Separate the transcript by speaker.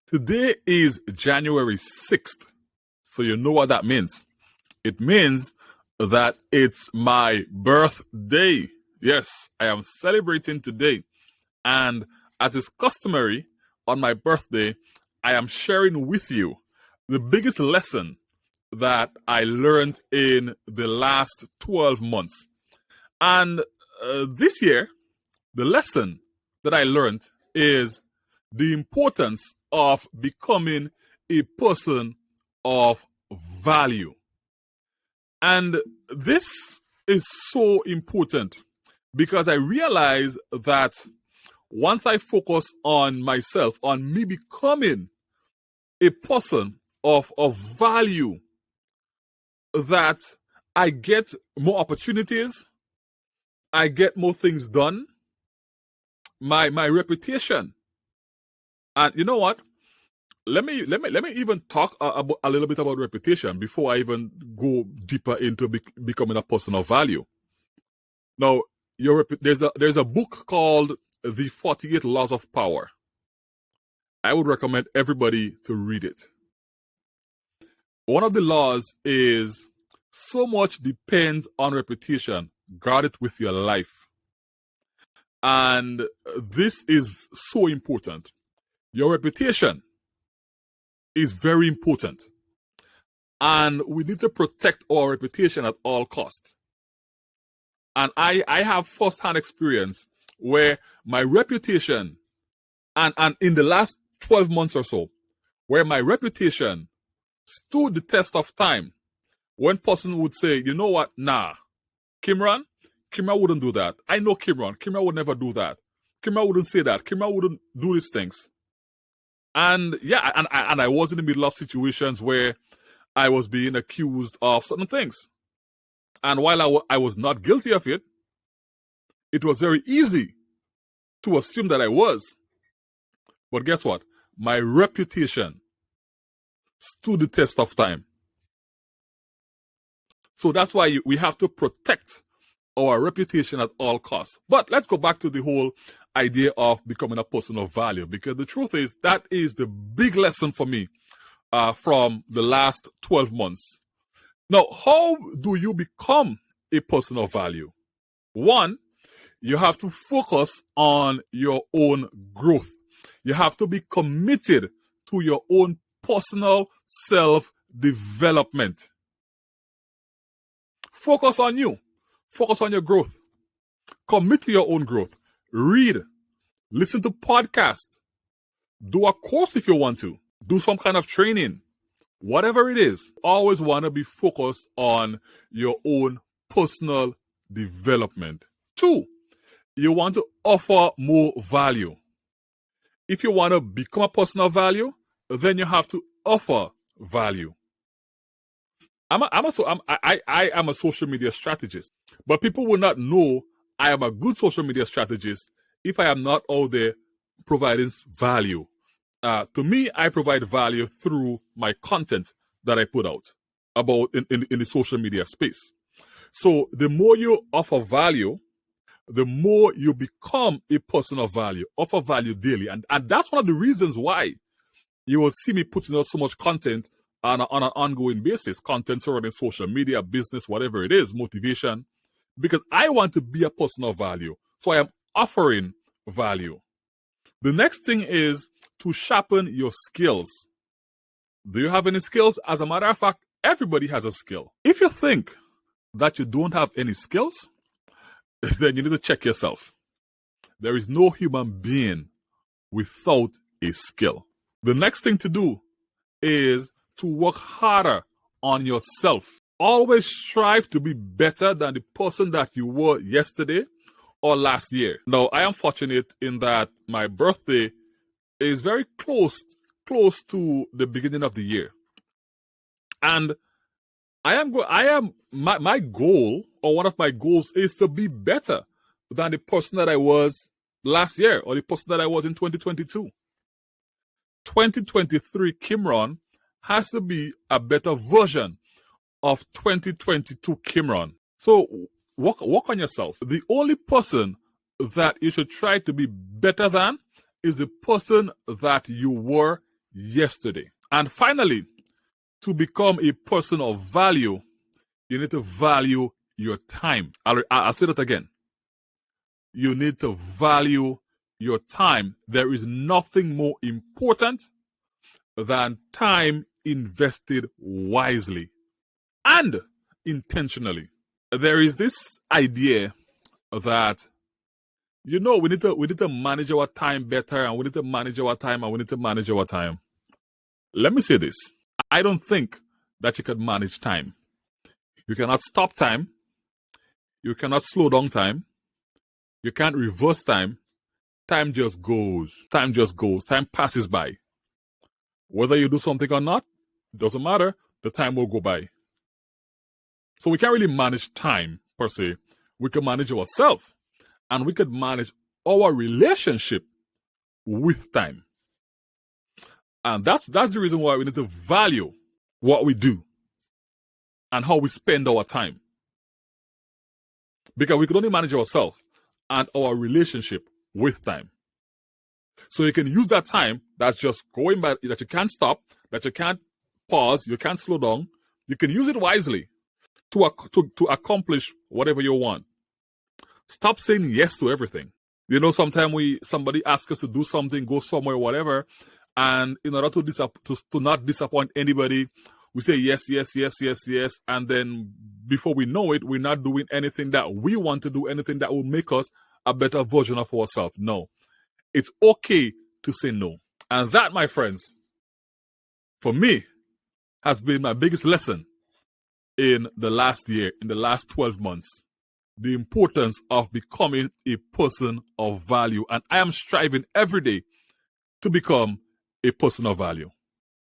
Speaker 1: Today is January 6th, so you know what that means. It means that it's my birthday. Yes, I am celebrating today. And as is customary on my birthday, I am sharing with you the biggest lesson that I learned in the last 12 months. And this year, the lesson that I learned is the importance of becoming a person of value. And this is so important because I realize that once I focus on myself, on me becoming a person of value, that I get more opportunities, I get more things done, my reputation. And you know what? Let me even talk a little bit about reputation before I even go deeper into becoming a person of value. Now, there's a book called The 48 Laws of Power. I would recommend everybody to read it. One of the laws is so much depends on reputation. Guard it with your life. And this is so important. Your reputation is very important. And we need to protect our reputation at all costs. And I have first-hand experience where my reputation, and in the last 12 months or so, where my reputation stood the test of time. When person would say, you know what, nah, Kimran wouldn't do that. I know Kimran would never do that. Kimran wouldn't say that. Kimran wouldn't do these things. And yeah, and I was in the middle of situations where I was being accused of certain things. And while I was not guilty of it, it was very easy to assume that I was. But guess what? My reputation stood the test of time. So that's why we have to protect our reputation at all costs. But let's go back to the whole idea of becoming a person of value, because the truth is that is the big lesson for me from the last 12 months. Now, how do you become a person of value? One, you have to focus on your own growth. You have to be committed to your own personal self-development. Focus on you. Focus on your growth. Commit to your own growth. Read. Listen to podcasts. Do a course if you want to. Do some kind of training. Whatever it is, always want to be focused on your own personal development. Two, you want to offer more value. If you want to become a person of value, then you have to offer value. I am a social media strategist, but people will not know I am a good social media strategist if I am not out there providing value. To me, I provide value through my content that I put out about in the social media space. So the more you offer value, the more you become a person of value, offer value daily. And that's one of the reasons why you will see me putting out so much content on an ongoing basis, content surrounding social media, business, whatever it is, motivation, because I want to be a person of value. So I am offering value. The next thing is to sharpen your skills. Do you have any skills? As a matter of fact, everybody has a skill. If you think that you don't have any skills, then you need to check yourself. There is no human being without a skill. The next thing to do is to work harder on yourself. Always strive to be better than the person that you were yesterday or last year. Now, I am fortunate in that my birthday is very close to the beginning of the year. And my goal, or one of my goals, is to be better than the person that I was last year or the person that I was in 2022. 2023 Kimron has to be a better version of 2022 Kimron. So work on yourself. The only person that you should try to be better than is the person that you were yesterday. And finally, to become a person of value, you need to value your time. I'll say that again. You need to value your time. There is nothing more important than time invested wisely and intentionally. There is this idea that, we need to manage our time better, and we need to manage our time, and we need to manage our time. Let me say this. I don't think that you can manage time. You cannot stop time. You cannot slow down time. You can't reverse time. Time just goes. Time just goes. Time passes by. Whether you do something or not, it doesn't matter. The time will go by. So we can't really manage time, per se. We can manage ourselves, and we can manage our relationship with time. And that's the reason why we need to value what we do and how we spend our time. Because we can only manage ourselves and our relationship with time. So you can use that time that's just going by, that you can't stop, that you can't pause, you can't slow down. You can use it wisely to accomplish whatever you want. Stop saying yes to everything. Sometimes somebody asks us to do something, go somewhere, whatever, and in order to not disappoint anybody, we say yes, yes, yes, yes, yes, and then before we know it, we're not doing anything that we want to do, anything that will make us a better version of ourselves. No. It's okay to say no. And that, my friends, for me, has been my biggest lesson in the last year, in the last 12 months. The importance of becoming a person of value. And I am striving every day to become a person of value.